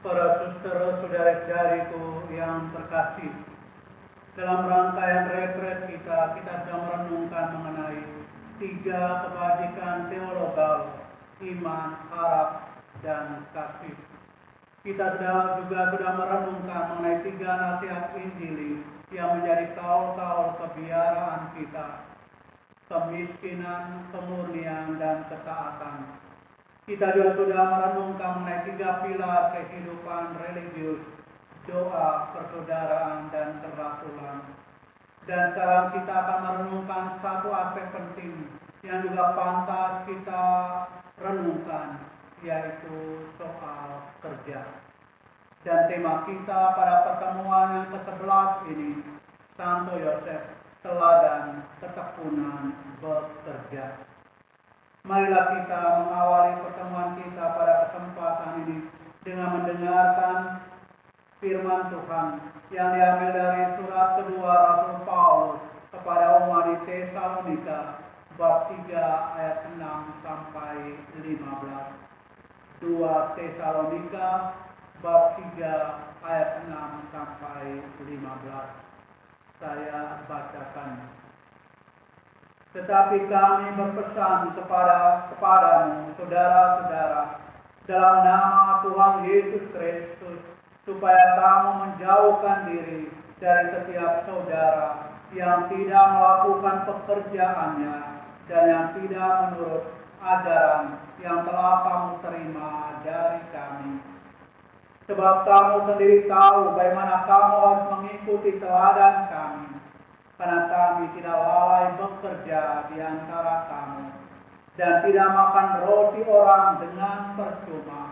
Para suster saudara-saudariku yang terkasih, dalam rangkaian retret kita sedang merenungkan mengenai 3 kebajikan teologal, iman, harap, dan kasih. Kita juga sudah merenungkan mengenai 3 nasihat Injili yang menjadi kaul-kaul kebiaraan kita: kemiskinan, kemurnian, dan ketaatan. Kita juga sudah merenungkan mengenai 3 pilar kehidupan religius: doa, persaudaraan, dan kerasulan. Dan sekarang kita akan merenungkan satu aspek penting yang juga pantas kita renungkan, yaitu soal kerja. Dan tema kita pada pertemuan yang ke-11 ini, Santo Yosef, teladan ketekunan bekerja. Marilah kita mengawali pertemuan kita pada kesempatan ini dengan mendengarkan firman Tuhan yang diambil dari surat kedua Rasul Paulus kepada umat di Tesalonika, bab 3 ayat 6 sampai 15. 2 Tesalonika bab 3 ayat 6 sampai 15. Saya bacakan. Tetapi kami berpesan kepadamu, saudara-saudara, dalam nama Tuhan Yesus Kristus, supaya kamu menjauhkan diri dari setiap saudara yang tidak melakukan pekerjaannya dan yang tidak menurut ajaran yang telah kamu terima dari kami. Sebab kamu sendiri tahu bagaimana kamu harus mengikuti teladan kami, karena kami tidak lalai bekerja di antara kamu, dan tidak makan roti orang dengan percuma.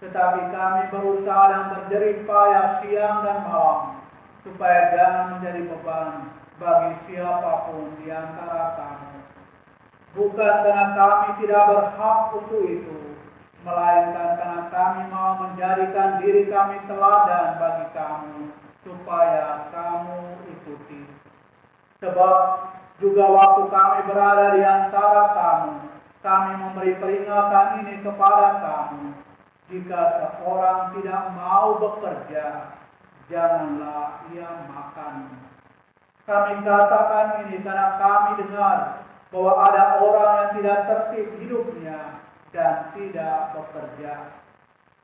Tetapi kami berusaha dan berjerih payah siang dan malam, supaya jangan menjadi beban bagi siapapun di antara kamu. Bukan karena kami tidak berhak untuk itu, melainkan karena kami mau menjadikan diri kami teladan bagi kamu, supaya kamu ikuti. Sebab juga waktu kami berada di antara kamu, kami memberi peringatan ini kepada kamu: jika seorang tidak mau bekerja, janganlah ia makan. Kami katakan ini karena kami dengar bahwa ada orang yang tidak tertib hidupnya dan tidak bekerja,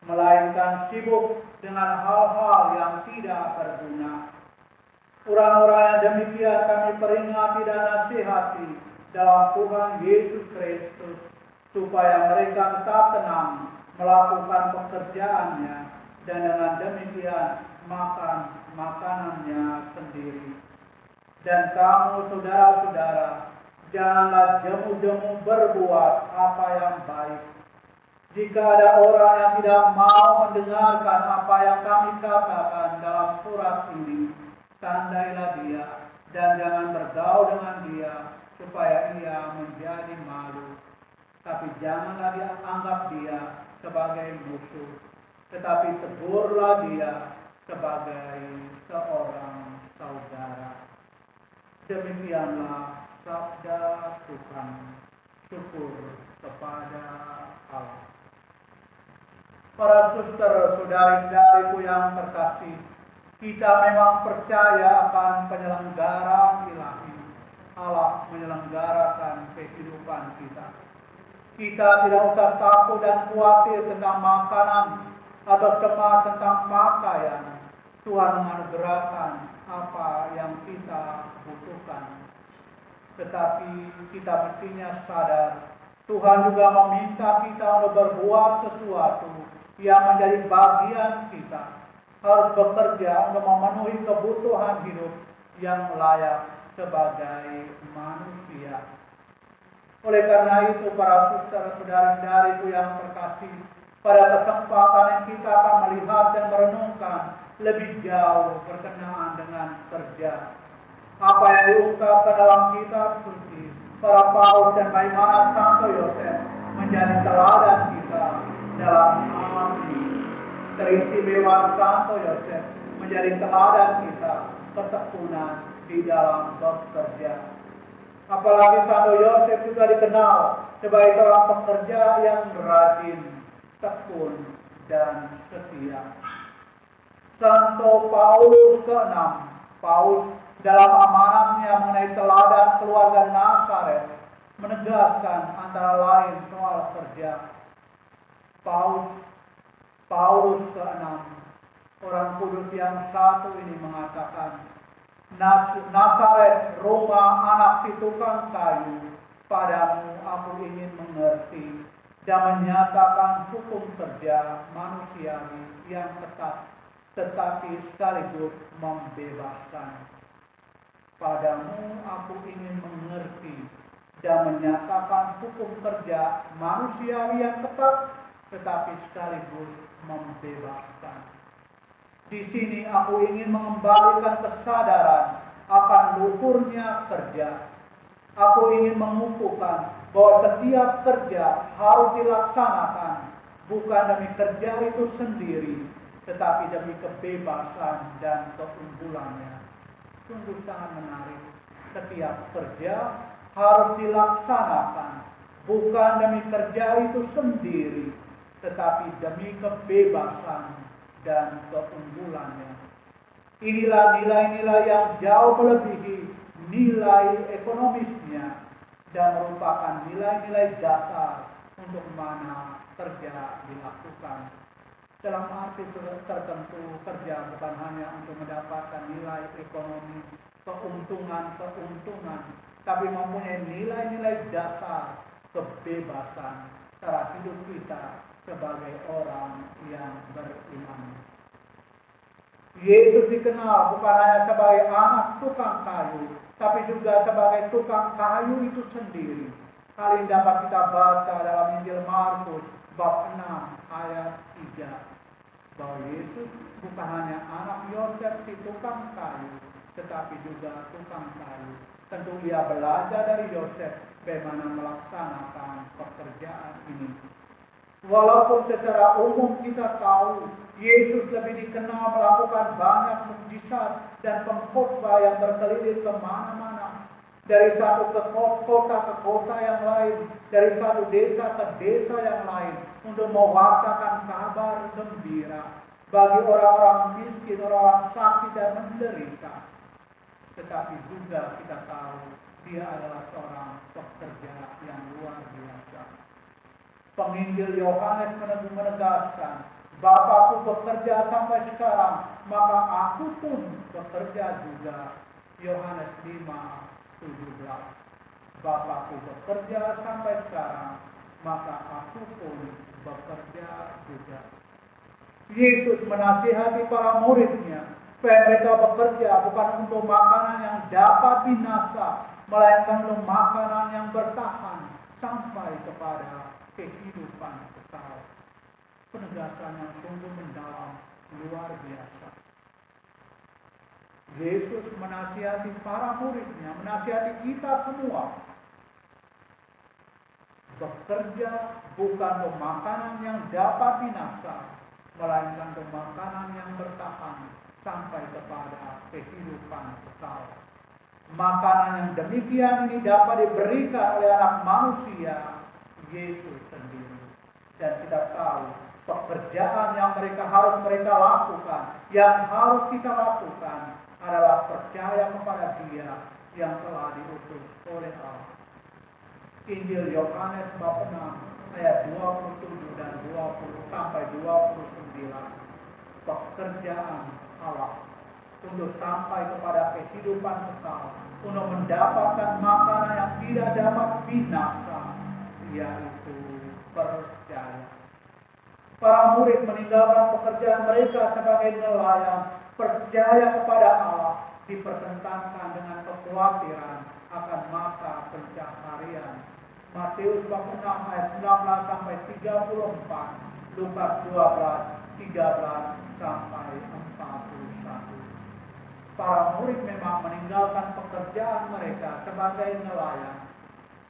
melainkan sibuk dengan hal-hal yang tidak berguna. Orang-orang yang demikian kami peringati dan nasihati dalam Tuhan Yesus Kristus, supaya mereka tetap tenang melakukan pekerjaannya, dan dengan demikian makan makanannya sendiri. Dan kamu, saudara-saudara, janganlah jemu-jemu berbuat apa yang baik. Jika ada orang yang tidak mau mendengarkan apa yang kami katakan dalam surat ini, tandailah dia dan jangan bergaul dengan dia, supaya ia menjadi malu. Tapi janganlah dia anggap dia sebagai musuh, tetapi tegurlah dia sebagai seorang saudara. Demikianlah sabda Tuhan. Syukur kepada Allah. Para suster, saudari-saudariku yang terkasih, kita memang percaya akan penyelenggara ilahi. Allah menyelenggarakan kehidupan kita. Kita tidak usah takut dan khawatir tentang makanan atau cemas tentang pakaian. Tuhan menganugerahkan apa yang kita butuhkan. Tetapi kita mestinya sadar, Tuhan juga meminta kita untuk berbuat sesuatu yang menjadi bagian kita. Harus bekerja untuk memenuhi kebutuhan hidup yang layak sebagai manusia. Oleh karena itu, para suster, saudara-saudariku yang terkasih, pada kesempatan yang kita akan melihat dan merenungkan lebih jauh berkenaan dengan kerja. Apa yang diungkapkan dalam kitab suci, para Paulus dan bagaimana Santo Yosef menjadi teladan kita dalam hal ini. Teristimewa Santo Yosef menjadi teladan kita ketekunan di dalam bekerja. Apalagi Santo Yosef juga dikenal sebagai seorang pekerja yang rajin, tekun, dan setia. Santo Paulus ke-6, Paulus dalam amanatnya mengenai teladan keluarga Nazaret menegaskan antara lain soal kerja. Paulus ke-6, orang kudus yang satu ini mengatakan, Nazaret, Roma, anak si tukang kayu, padamu aku ingin mengerti dan menyatakan hukum kerja manusiawi yang ketat, tetapi sekaligus membebaskan. Padamu aku ingin mengerti dan menyatakan hukum kerja manusiawi yang ketat, tetapi sekaligus membebaskan. Di sini aku ingin mengembalikan kesadaran akan luhurnya kerja. Aku ingin mengukuhkan bahwa setiap kerja harus dilaksanakan bukan demi kerja itu sendiri, tetapi demi kebebasan dan keunggulannya. Sungguh sangat menarik. Setiap kerja harus dilaksanakan bukan demi kerja itu sendiri, tetapi demi kebebasan dan keunggulannya. Inilah nilai-nilai yang jauh melebihi nilai ekonomisnya dan merupakan nilai-nilai dasar untuk mana kerja dilakukan. Dalam arti tertentu, kerja bukan hanya untuk mendapatkan nilai ekonomi, keuntungan, tapi mempunyai nilai-nilai dasar kebebasan cara hidup kita sebagai orang yang beriman. Yesus dikenal bukan hanya sebagai anak tukang kayu, tapi juga sebagai tukang kayu itu sendiri. Hal ini dapat kita baca dalam Injil Markus bab 6 ayat 3. Bahwa Yesus bukan hanya anak Yosef si tukang kayu, tetapi juga tukang kayu. Tentu ia belajar dari Yosef bagaimana melaksanakan pekerjaan ini. Walaupun secara umum kita tahu Yesus lebih dikenal melakukan banyak mukjizat dan pengkhotbah yang berkeliling kemana-mana, dari satu kota ke kota yang lain, dari satu desa ke desa yang lain, untuk mewartakan kabar gembira bagi orang-orang miskin, orang-orang sakit dan menderita. Tetapi juga kita tahu dia adalah seorang pekerja yang luar biasa. Penginjil Yohanes menegaskan, Bapakku bekerja sampai sekarang, maka aku pun bekerja juga. Yohanes 5:17. Bapakku bekerja sampai sekarang, maka aku pun bekerja juga. Yesus menasihati para muridnya supaya mereka bekerja bukan untuk makanan yang dapat binasa, melainkan untuk makanan yang bertahan sampai kepada kehidupan kekal. Penegasan yang sungguh mendalam, luar biasa. Yesus menasihati para muridnya, menasihati kita semua. Bekerja bukan untuk makanan yang dapat binasa, melainkan untuk makanan yang bertahan sampai kepada kehidupan kekal. Makanan yang demikian ini dapat diberikan oleh anak manusia, Yesus sendiri. Dan kita tahu pekerjaan yang harus mereka lakukan, yang harus kita lakukan adalah percaya kepada Dia yang telah diutus oleh Allah. Injil Yohanes bab 6 ayat 27 dan 20 sampai 29. Pekerjaan Allah untuk sampai kepada kehidupan kekal, untuk mendapatkan makanan yang tidak dapat binasa, yaitu percaya. Para murid meninggalkan pekerjaan mereka sebagai nelayan, percaya kepada Allah, dipertentangkan dengan kekhawatiran akan mata pencaharian. Matius 6 ayat 19 sampai 34, Lukas 12, 13 sampai 41. Para murid memang meninggalkan pekerjaan mereka sebagai nelayan,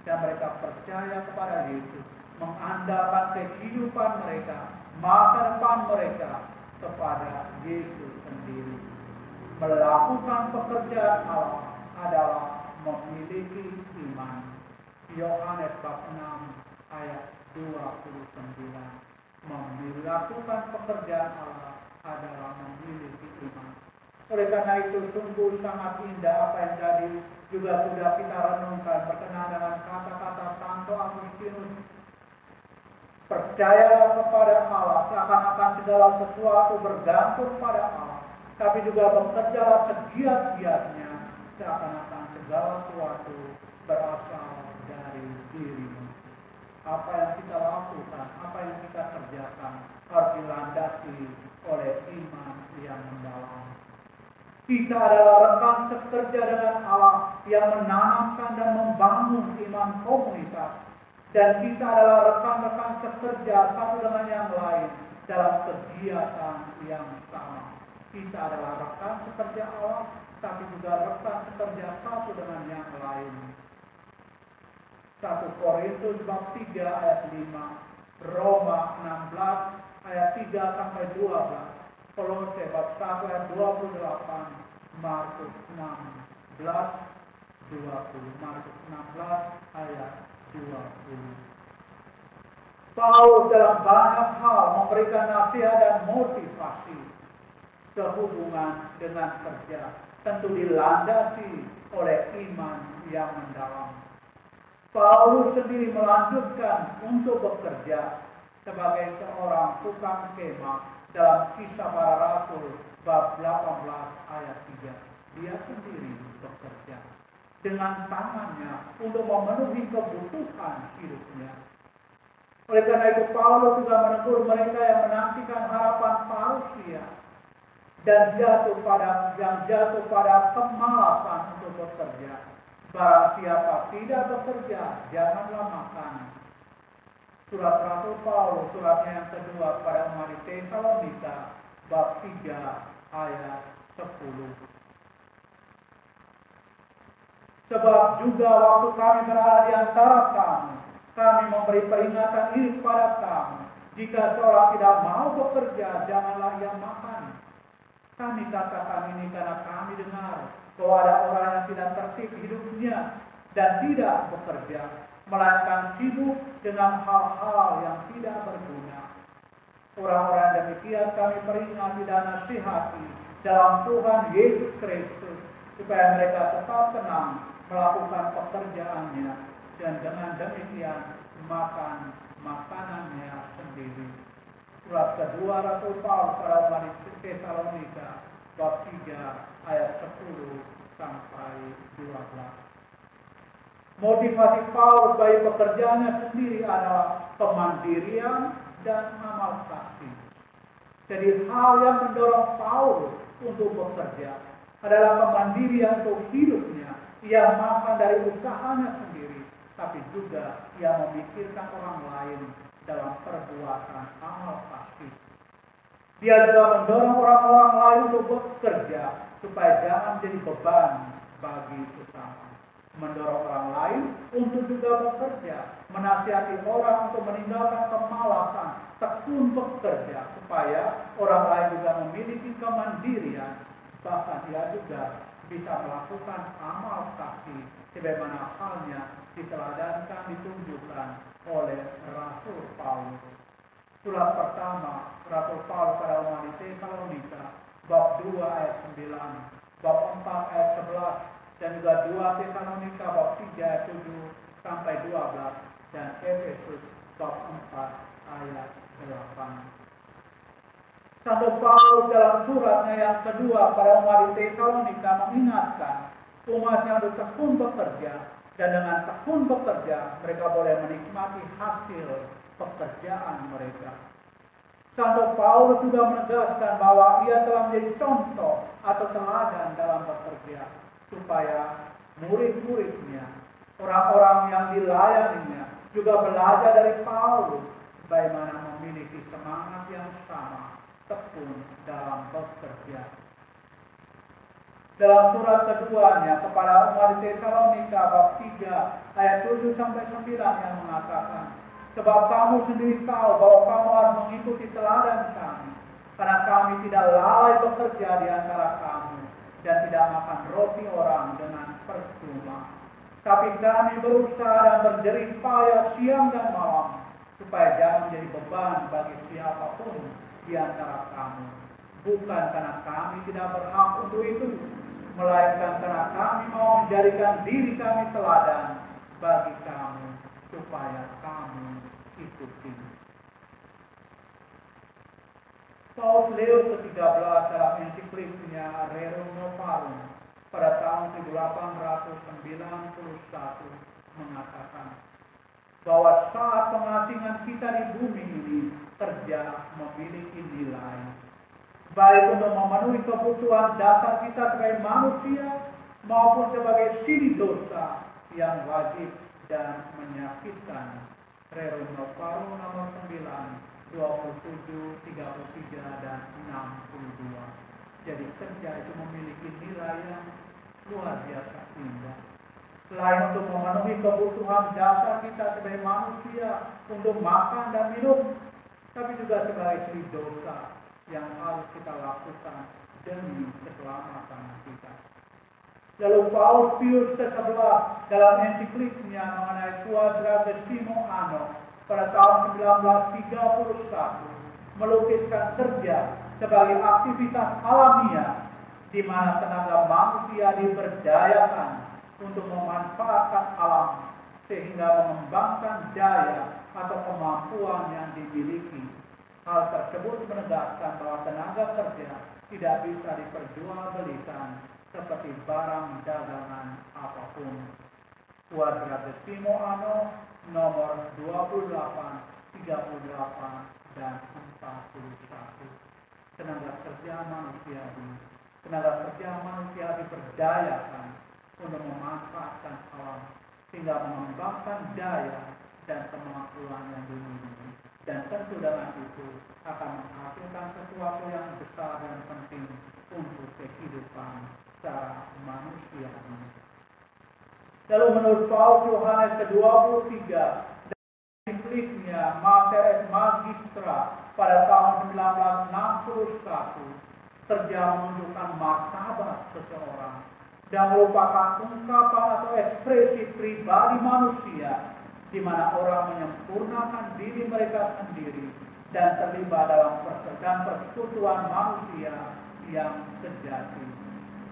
dan mereka percaya kepada Yesus, mengandalkan kehidupan mereka, masa depan mereka kepada Yesus sendiri. Melakukan pekerjaan Allah adalah memiliki iman. Yohanes bab 6 ayat 29. Melakukan pekerjaan Allah adalah memiliki iman. Oleh karena itu sungguh sangat indah apa yang tadi juga sudah kita renungkan berkenaan dengan kata-kata Santo Agustinus. Percayalah kepada Allah, seakan-akan segala sesuatu bergantung pada Allah. Tapi juga bekerjalah segiat-giatnya, seakan-akan segala sesuatu berasal dari dirimu. Apa yang kita lakukan, apa yang kita kerjakan harus dilandasi oleh iman yang mendalam. Kita adalah rekan sekerja dengan Allah yang menanamkan dan membangun iman komunitas. Dan kita adalah rekan-rekan sekerja satu dengan yang lain dalam kegiatan yang sama. Kita adalah rekan sekerja Allah, tapi juga rekan sekerja satu dengan yang lain. 1 Korintus bab 3 ayat 5, Roma 16 ayat 3 sampai 12, Kolose bab 1 ayat 28, Markus 16 20, Markus 16 ayat 20. Paulus dalam banyak hal memberikan nasihat dan motivasi sehubungan dengan kerja, tentu dilandasi oleh iman yang mendalam. Paulus sendiri melanjutkan untuk bekerja sebagai seorang tukang kemah dalam Kisah Para Rasul bab 18 ayat 3. Dia sendiri bekerja dengan tangannya untuk memenuhi kebutuhan hidupnya. Oleh karena itu Paulus juga menegur mereka yang menantikan harapan parusia dan jatuh pada kemalasan untuk bekerja. Barang siapa tidak bekerja, janganlah makan. Surat Rasul Paulus, suratnya yang kedua pada umat Tesalonika, bab 3 ayat 10. Sebab juga waktu kami berada di antara kamu, kami memberi peringatan ini kepada kamu. Jika seorang tidak mau bekerja, janganlah ia makan. Kami katakan ini karena kami dengar bahwa ada orang yang tidak tertib hidupnya dan tidak bekerja, melainkan sibuk dengan hal-hal yang tidak berguna. Orang-orang demikian kami peringati dan nasihati dalam Tuhan Yesus Kristus, supaya mereka tetap tenang melakukan pekerjaannya dan dengan demikian makan makanannya sendiri. Surat kedua Rasul Paulus pada umat Tesalonika bab 3 ayat 10 sampai 12. Motivasi Paulus bagi pekerjaannya sendiri adalah kemandirian dan amal kasih. Jadi hal yang mendorong Paulus untuk bekerja adalah kemandirian untuk hidupnya. Ia makan dari usahanya sendiri, tapi juga ia memikirkan orang lain dalam perbuatan amal kasih. Dia juga mendorong orang-orang lain untuk bekerja supaya jangan menjadi beban bagi sesama. Mendorong orang lain untuk juga bekerja, menasihati orang untuk meninggalkan kemalasan, tekun bekerja supaya orang lain juga memiliki kemandirian. Bahkan dia juga bisa melakukan amal kasih sebagaimana halnya diteladankan, ditunjukkan oleh Rasul Paulus. Surat pertama Rasul Paulus pada umat Tesalonika bab 2 ayat 9, bab 4 ayat 11, dan juga 2 Tesalonika bab 3 ayat 7 sampai 12, dan Efesus bab 4 ayat 8. Santo Paulus dalam suratnya yang kedua pada umat Tesalonika mengingatkan umatnya untuk tekun bekerja, dan dengan tekun bekerja mereka boleh menikmati hasil pekerjaan mereka. Santo Paulus juga menegaskan bahwa ia telah menjadi contoh atau teladan dalam bekerja, supaya murid-muridnya, orang-orang yang dilayaninya, juga belajar dari Paulus bagaimana memiliki semangat yang sama, tekun dalam bekerja. Dalam surat keduanya kepada umat Tesalonika bab 3 ayat 7 sampai 9 yang mengatakan, sebab kamu sendiri tahu bahwa kamu harus mengikuti teladan kami, karena kami tidak lalai bekerja di antara kamu dan tidak makan roti orang dengan percuma. Tapi kami berusaha dan berjerih payah siang dan malam, supaya jangan menjadi beban bagi siapapun di antara kamu. Bukan karena kami tidak berhak untuk itu, melainkan karena kami mau menjadikan diri kami teladan bagi kamu, supaya kamu ikuti. Paus Leo ke-13 dalam ensikliknya Rerum Novarum pada tahun 1891 mengatakan bahwa saat pengasingan kita di bumi ini, kerja memiliki nilai, baik untuk memenuhi kebutuhan dasar kita sebagai manusia maupun sebagai sini dosa yang wajib dan menyakitkan. Rerum Novarum nomor 9, 27, 33, dan 62. Jadi kerja itu memiliki nilai yang luar biasa indah. Selain untuk memenuhi kebutuhan dasar kita sebagai manusia untuk makan dan minum, tapi juga sebagai seni dosa yang harus kita lakukan demi keselamatan kita. Lalu Paus Pius ke-11 dalam ensikliknya mengenai Quadragesimo Anno pada tahun 1931 melukiskan kerja sebagai aktivitas alamiah di mana tenaga manusia diberdayakan untuk memanfaatkan alam sehingga mengembangkan daya atau kemampuan yang dimiliki. Hal tersebut menegaskan bahwa tenaga kerja tidak bisa diperjualbelikan seperti barang dagangan apapun. Quadragesimo Anno nomor 28, 38, dan 41. Tenaga kerja manusia diberdayakan untuk memanfaatkan alam sehingga mengembangkan daya dan kemampuan yang dimiliki, dan tentu dengan itu akan menghasilkan sesuatu yang besar dan penting untuk kehidupan secara manusia ini. Lalu menurut Paus Yohanes ke-23 dan ensikliknya Mater et Magistra pada tahun 1961, kerja menunjukkan martabat seseorang dan merupakan ungkapan atau ekspresi pribadi manusia di mana orang menyempurnakan diri mereka sendiri dan terlibat dalam persekutuan manusia yang sejati.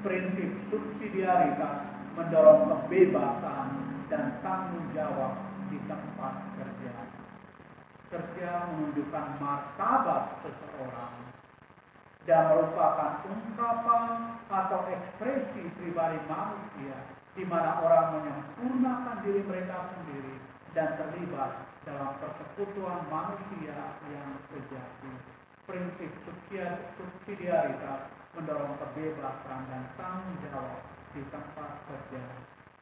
Prinsip subsidiaritas mendorong kebebasan dan tanggung jawab di tempat kerja. Kerja menunjukkan martabat seseorang dan merupakan ungkapan atau ekspresi pribadi manusia di mana orang menyempurnakan diri mereka sendiri dan terlibat dalam persekutuan manusia yang sejati. Prinsip subsidiaritas mendorong kebebasan dan tanggung jawab di tempat kerja.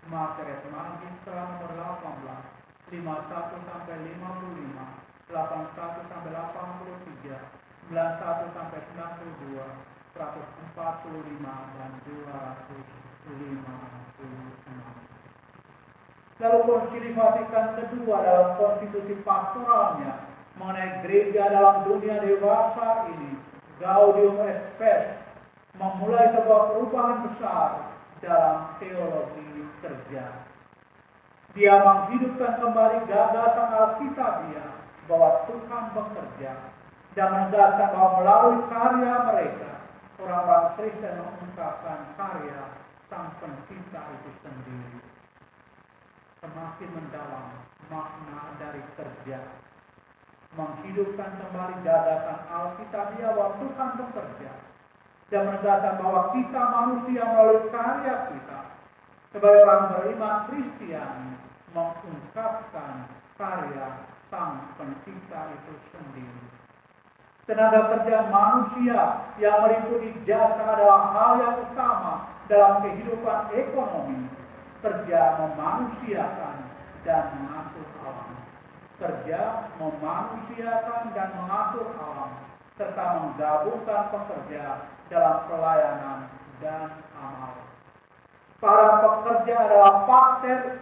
Mater et Magistra nomor 18, 51 sampai 55, 81 sampai 83, 91 sampai 92, 145 dan 256. Lalu Konsili Vatikan kedua dalam konstitusi pastoralnya mengenai gereja dalam dunia dewasa ini, Gaudium et Spes, memulai sebuah perubahan besar dalam teologi kerja. Dia menghidupkan kembali gagasan Alkitabiah bahwa Tuhan bekerja dan menegaskan bahwa melalui karya mereka, orang-orang Kristen mengungkapkan karya Sang Pencipta itu sendiri. Semakin mendalam makna dari kerja, menghidupkan kembali gagasan Alkitabiah bahwa Tuhan bekerja dan menegaskan bahwa kita manusia melalui karya kita sebagai orang beriman Kristiani mengungkapkan karya Sang Pencipta itu sendiri. Tenaga kerja manusia yang meliputi jasa adalah hal yang utama dalam kehidupan ekonomi. Kerja memanusiakan dan mengatur alam. Kerja memanusiakan dan mengatur alam, serta menggabungkan pekerja dalam pelayanan dan amal. Para pekerja adalah partner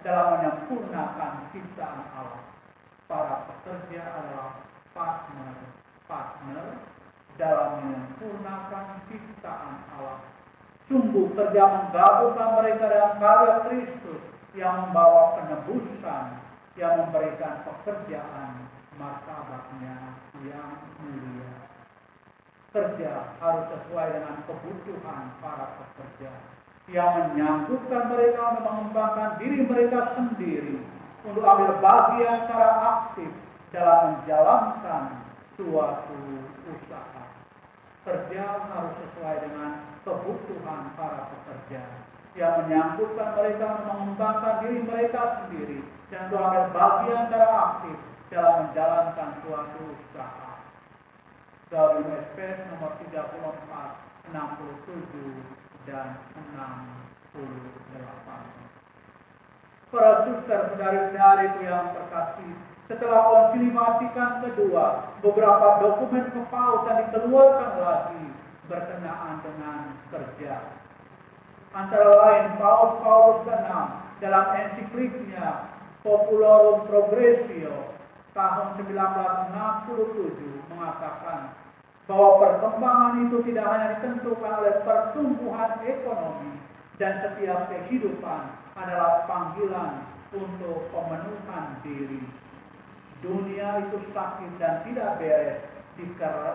dalam menyempurnakan ciptaan alam. Para pekerja adalah partner dalam menyempurnakan ciptaan alam. Sungguh kerja menggabungkan mereka dengan karya Kristus yang membawa penebusan yang memberikan pekerjaan martabatnya yang mulia. Kerja harus sesuai dengan kebutuhan para pekerja, yang menyangkutkan mereka untuk mengembangkan diri mereka sendiri untuk ambil bagian secara aktif dalam menjalankan suatu usaha. Kerja harus sesuai dengan kebutuhan para pekerja, yang menyangkutkan mereka untuk mengembangkan diri mereka sendiri dan untuk ambil bagian secara aktif dalam menjalankan suatu usaha. Dari SPS nomor 34, 67, dan 68. Para suster saudari-saudariku yang terkasih, setelah Konsili Vatikan kedua, beberapa dokumen kepausan dikeluarkan lagi berkenaan dengan kerja. Antara lain Paus ke-6 dalam ensikliknya Populorum Progressio tahun 1967 mengatakan bahwa perkembangan itu tidak hanya ditentukan oleh pertumbuhan ekonomi, dan setiap kehidupan adalah panggilan untuk pemenuhan diri. Dunia itu sakit dan tidak beres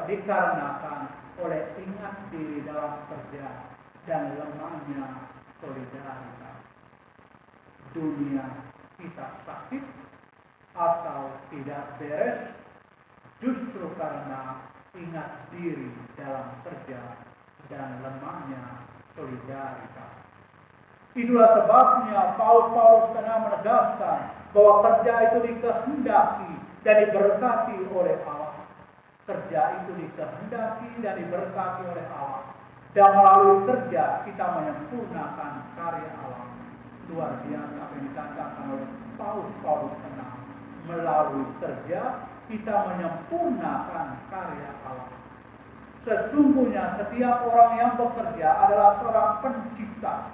dikarenakan oleh ingat diri dalam kerja dan lemahnya solidaritas. Dunia kita sakit atau tidak beres justru karena ingat diri dalam kerja dan lemahnya solidaritas. Itulah sebabnya Paus karena menegaskan bahwa kerja itu dikehendaki dan diberkati oleh Allah. Kerja itu dikehendaki dan diberkati oleh Allah. Dan melalui kerja kita menyempurnakan karya Allah. Luar biasa apa yang dikatakan oleh Paus karena melalui kerja kita menyempurnakan karya Allah. Sesungguhnya setiap orang yang bekerja adalah seorang pencipta,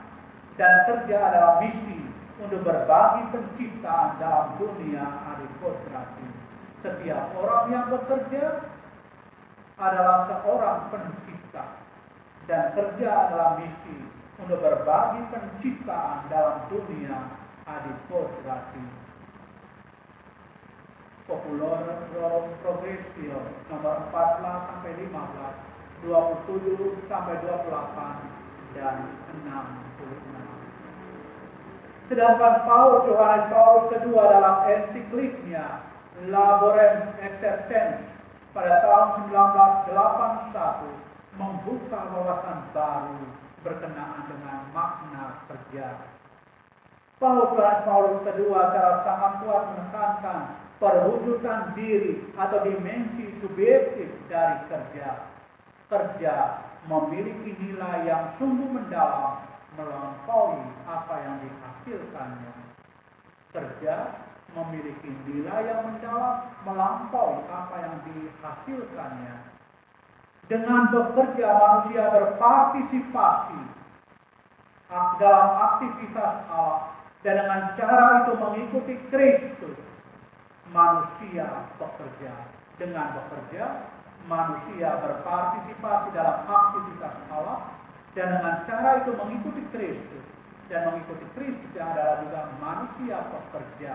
dan kerja adalah misi untuk berbagi penciptaan dalam dunia adikodrati. Setiap orang yang bekerja adalah seorang pencipta, dan kerja adalah misi untuk berbagi penciptaan dalam dunia adikodrati. Populorum Progressio nomor 14 sampai 15, 27 sampai 28, dan 66. Sedangkan Yohanes Paus kedua dalam ensikliknya Laborem Exercens pada tahun 1981 membuka wawasan baru berkenaan dengan makna kerja. Yohanes Paus kedua secara sangat kuat menekankan perwujudan diri atau dimensi subjektif dari kerja. Kerja memiliki nilai yang sungguh mendalam melampaui apa yang dihasilkannya. Kerja memiliki nilai yang mendalam melampaui apa yang dihasilkannya. Dengan bekerja manusia berpartisipasi dalam aktivitas Allah, dan dengan cara itu mengikuti Kristus. Manusia bekerja. Dengan bekerja, manusia berpartisipasi dalam aktivitas Allah, dan dengan cara itu mengikuti Kristus. Dan mengikuti Kristus adalah juga manusia bekerja.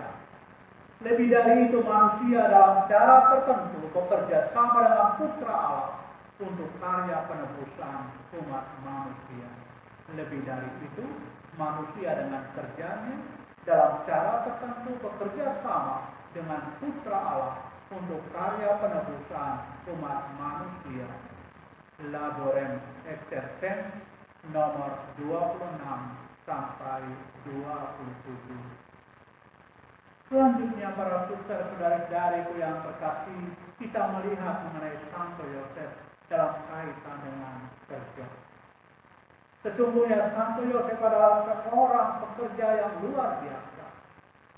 Lebih dari itu, manusia dalam cara tertentu bekerja sama dengan Putra Allah untuk karya penebusan umat manusia. Lebih dari itu, manusia dengan kerjanya dalam cara tertentu bekerja sama dengan Putra Allah untuk karya penebusan umat manusia. Laborem Exercens nomor 26 sampai 27. Selanjutnya para suster saudara-saudariku yang terkasih, kita melihat mengenai Santo Yosef dalam kaitan dengan kerja. Sesungguhnya Santo Yosef adalah seorang pekerja yang luar biasa.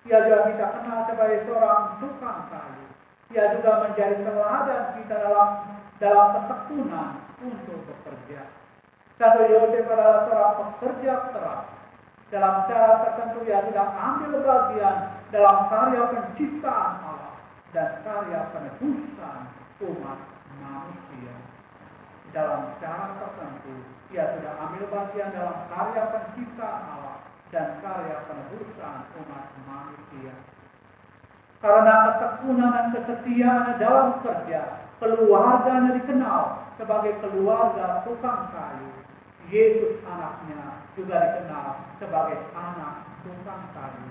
Ia juga kita kenal sebagai seorang tukang kayu. Ia juga menjadi teladan kita dalam ketekunan untuk bekerja. Santo Yosef adalah seorang pekerja keras. Dalam cara tertentu ia sudah ambil bagian dalam karya penciptaan Allah dan karya penebusan umat manusia. Dalam cara tertentu ia sudah ambil bagian dalam karya penciptaan Allah dan karya penebusan umat manusia. Karena ketekunan dan kesetiaannya dalam kerja, keluarganya dikenal sebagai keluarga tukang kayu. Yesus anaknya juga dikenal sebagai anak tukang kayu.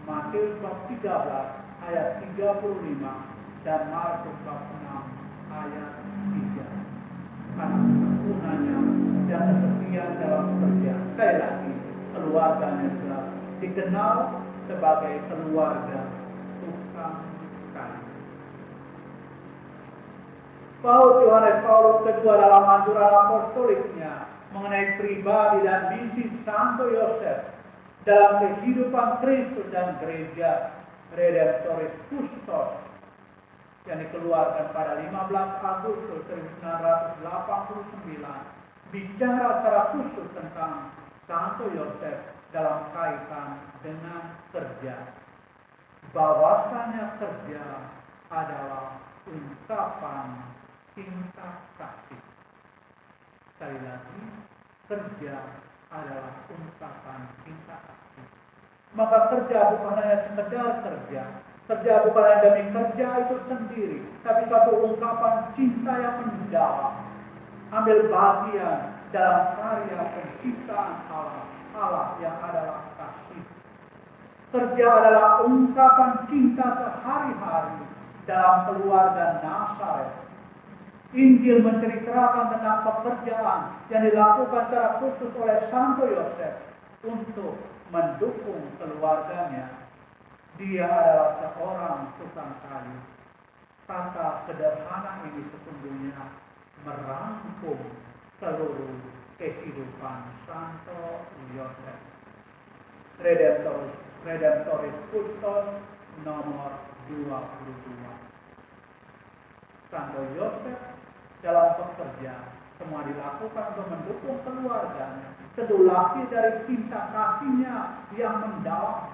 Matius bab 13 ayat 35 dan Markus bab 6 ayat 3. Karena ketekunannya dan kesetiaan dalam kerja. Sekali lagi, keluarganya juga dikenal sebagai keluarga tukang kayu. Yohanes Paulus kedua dalam anjuran apostoliknya mengenai pribadi dan misi Santo Yosef dalam kehidupan Kristus dan gereja Redemptoris Custos yang dikeluarkan pada 15 Agustus 1989 bicara secara khusus tentang Santo Yosef dalam kaitan dengan kerja. Bahwasanya kerja adalah ungkapan cinta kasih. Sekali lagi, kerja adalah ungkapan cinta kasih. Maka kerja bukan hanya sekedar kerja. Kerja bukan hanya demi kerja itu sendiri, tapi satu ungkapan cinta yang mendalam. Ambil bagian dalam karya penciptaan Allah yang adalah kasih. Kerja adalah ungkapan cinta sehari-hari dalam keluarga Nazaret. Injil menceritakan tentang pekerjaan yang dilakukan secara khusus oleh Santo Yosef untuk mendukung keluarganya. Dia adalah seorang tukang kayu. Kata sederhana ini sesungguhnya merangkum seluruh kehidupan Santo Yosef. Redemptoris Custos nomor 22. Santo Yosef dalam bekerja semua dilakukan untuk mendukung keluarganya. Tentu lahir dari cinta kasihnya yang mendalam.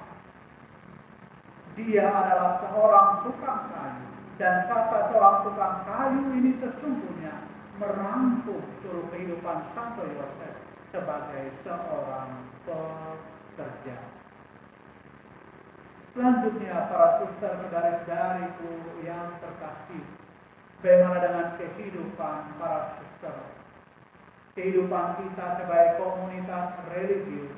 Dia adalah seorang tukang kayu. Dan kata seorang tukang kayu ini sesungguhnya merangkum seluruh kehidupan Santo Yosef sebagai seorang pekerja. Selanjutnya, para suster saudara-saudariku yang terkasih, bagaimana dengan kehidupan para suster? Kehidupan kita sebagai komunitas religius,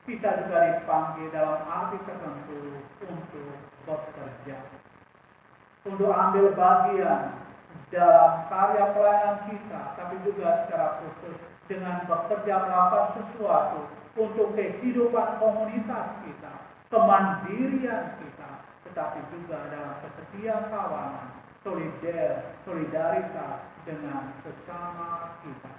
kita juga dipanggil dalam arti tertentu untuk bekerja, untuk ambil bagian dalam karya pelayanan kita, tapi juga secara khusus dengan bekerja melakukan sesuatu untuk kehidupan komunitas kita, kemandirian kita, tetapi juga dalam kesetiaan kawanan, solidaritas dengan sesama kita.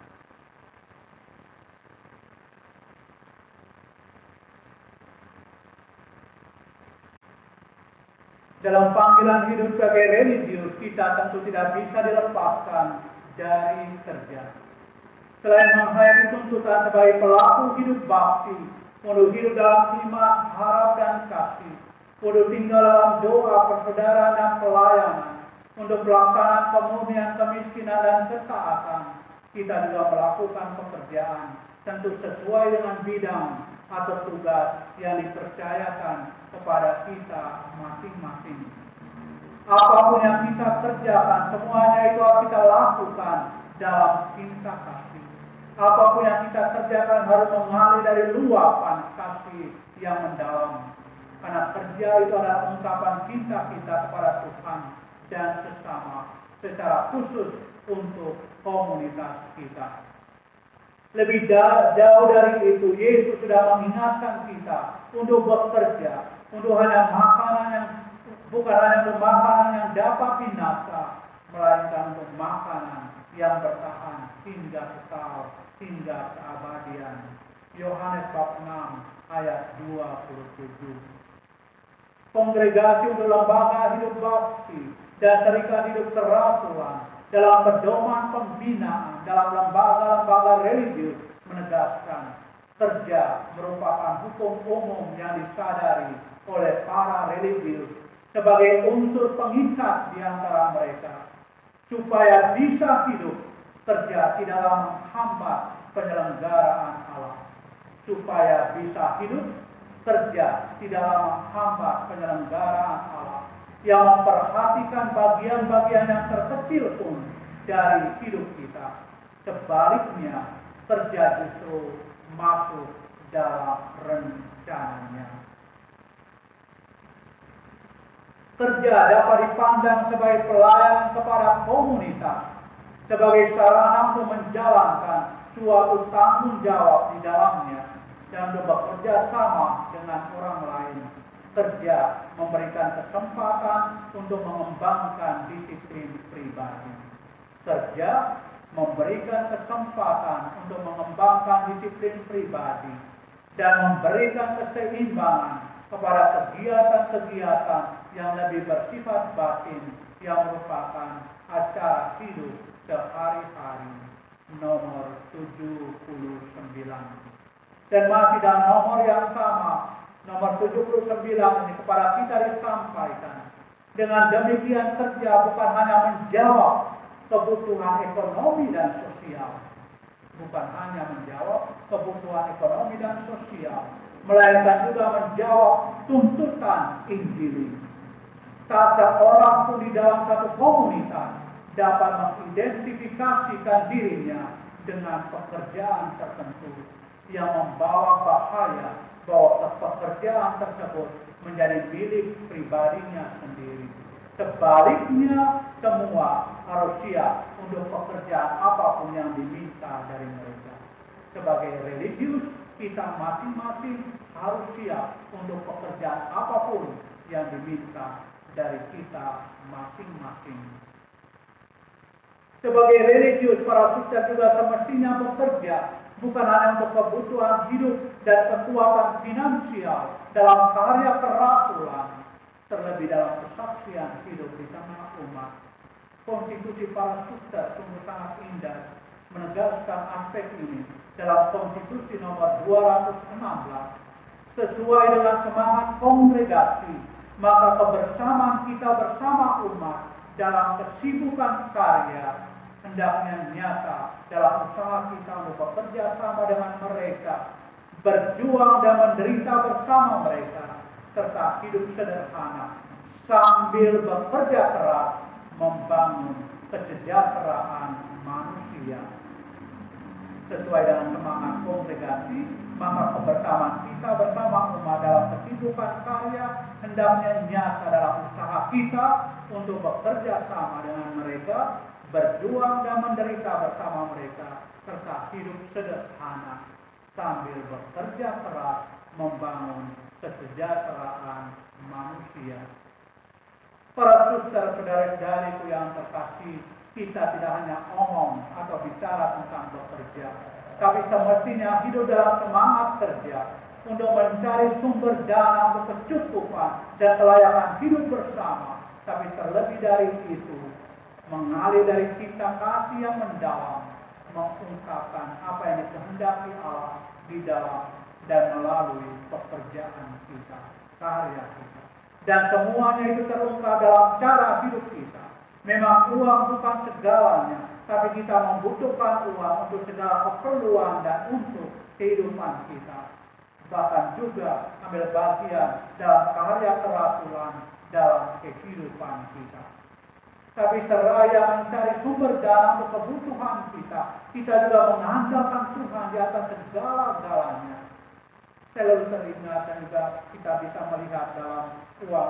Dalam panggilan hidup sebagai religius, kita tentu tidak bisa dilepaskan dari kerja. Selain menghayati tuntutan sebagai pelaku hidup bakti, untuk hidup dalam iman, harap dan kasih, untuk tinggal dalam doa, persaudaraan dan pelayanan, untuk pelaksanaan kemurnian, kemiskinan dan ketaatan, kita juga melakukan pekerjaan tentu sesuai dengan bidang atau tugas yang dipercayakan kepada kita masing-masing. Apapun yang kita kerjakan, semuanya itu harus kita lakukan dalam cinta kasih. Apapun yang kita kerjakan harus mengalir dari luapan kasih yang mendalam. Karena kerja itu adalah ungkapan cinta kita kepada Tuhan dan sesama, secara khusus untuk komunitas kita. Lebih jauh dari itu, Yesus sudah mengingatkan kita untuk bekerja, untuk hanya makanan yang bukan hanya untuk makanan yang dapat binasa, melainkan untuk makanan yang bertahan hingga kekal, hingga keabadian. Yohanes bab 6 ayat 27. Kongregasi untuk lembaga hidup bakti dan serikat hidup kerasulan dalam pedoman pembinaan dalam lembaga-lembaga religius menegaskan kerja merupakan hukum umum yang disadari oleh para religius sebagai unsur pengikat di antara mereka. Supaya bisa hidup, kerja tidaklah menghambat penyelenggaraan Allah. Supaya bisa hidup, kerja di dalam hamba penyelenggaraan Allah, yang memperhatikan bagian-bagian yang terkecil pun dari hidup kita. Sebaliknya, kerja justru masuk dalam rencananya. Kerja dapat dipandang sebagai pelayanan kepada komunitas, sebagai sarana untuk menjalankan suatu tanggung jawab di dalamnya dan untuk bekerja sama dengan orang lain. Kerja memberikan kesempatan untuk mengembangkan disiplin pribadi. Kerja memberikan kesempatan untuk mengembangkan disiplin pribadi dan memberikan keseimbangan kepada kegiatan-kegiatan yang lebih bersifat batin yang merupakan acara hidup sehari-hari. Nomor 79. Dan masih dalam nomor yang sama, nomor 79 ini kepada kita disampaikan. Dengan demikian kerja bukan hanya menjawab kebutuhan ekonomi dan sosial. Bukan hanya menjawab kebutuhan ekonomi dan sosial, melainkan juga menjawab tuntutan Injil. Tak seorang pun di dalam satu komunitas dapat mengidentifikasikan dirinya dengan pekerjaan tertentu yang membawa bahaya bahwa pekerjaan tersebut menjadi milik pribadinya sendiri. Sebaliknya, semua harus siap untuk pekerjaan apapun yang diminta dari mereka. Sebagai religius, kita masing-masing harus siap untuk pekerjaan apapun yang diminta dari kita masing-masing. Sebagai religius, para suster juga semestinya bekerja bukan hanya untuk kebutuhan hidup dan kekuatan finansial dalam karya kerasulan, terlebih dalam kesaksian hidup di tengah umat. Konstitusi para suster sungguh sangat indah menegaskan aspek ini dalam konstitusi nomor 216. Sesuai dengan semangat kongregasi, maka kebersamaan kita bersama umat dalam kesibukan karya hendaknya nyata dalam usaha kita untuk bekerja sama dengan mereka, berjuang dan menderita bersama mereka, serta hidup sederhana sambil bekerja keras membangun kesejahteraan manusia. Sesuai dengan semangat kongregasi, maka kebersamaan kita bersama umat dalam kesibukan karya hendaknya nyata dalam usaha kita untuk bekerja sama dengan mereka, berjuang dan menderita bersama mereka, serta hidup sederhana sambil bekerja keras membangun kesejahteraan manusia. Para suster saudara-saudariku yang terkasih, kita tidak hanya omong atau bicara tentang bekerja, tapi semestinya hidup dalam semangat kerja untuk mencari sumber dana untuk kecukupan dan kelayakan hidup bersama. Tapi terlebih dari itu, mengalir dari cinta kasih yang mendalam, mengungkapkan apa yang dikehendaki Allah di dalam dan melalui pekerjaan kita, karya kita. Dan semuanya itu terungkap dalam cara hidup kita. Memang uang bukan segalanya, tapi kita membutuhkan uang untuk segala keperluan dan untuk kehidupan kita. Bahkan juga ambil bagian dalam karya kerasulan dalam kehidupan kita. Tapi seraya mencari sumber dana untuk kebutuhan kita, kita juga mengandalkan Tuhan di atas segala-galanya. Saya lalu teringat dan juga kita bisa melihat dalam uang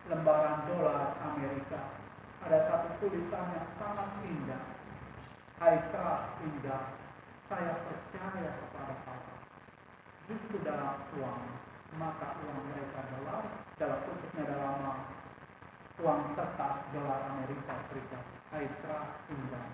lembaran dolar Amerika. Ada satu tulisan yang sangat indah. I trust in God. Saya percaya kepada Allah. Justru dalam uang, maka uang mereka dolar, dalam khususnya dalam uang kertas dolar Amerika Serikat. I trust in God.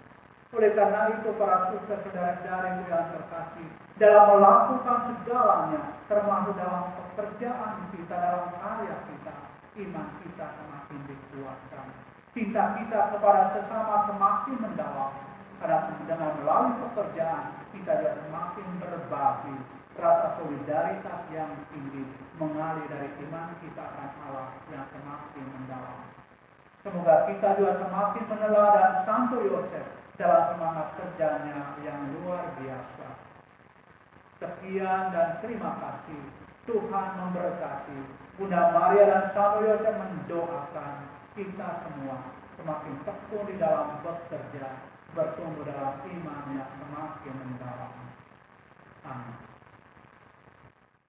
Oleh karena itu, para suster saudara-saudari yang terkasih, dalam melakukan segalanya, termasuk dalam pekerjaan kita, dalam karya kita, iman kita semakin dikuatkan. Cinta kita kepada sesama semakin mendalam. Karena dengan melalui pekerjaan, kita juga semakin berbagi. Rasa solidaritas yang tinggi mengalir dari iman kita akan Allah yang semakin mendalam. Semoga kita juga semakin meneladan Santo Yosef dalam semangat kerjanya yang luar biasa. Sekian dan terima kasih. Tuhan memberkati. Bunda Maria dan Santo Yosef mendoakan kita semua semakin tekun di dalam bekerja, bertumbuh dalam iman yang semakin mendalam.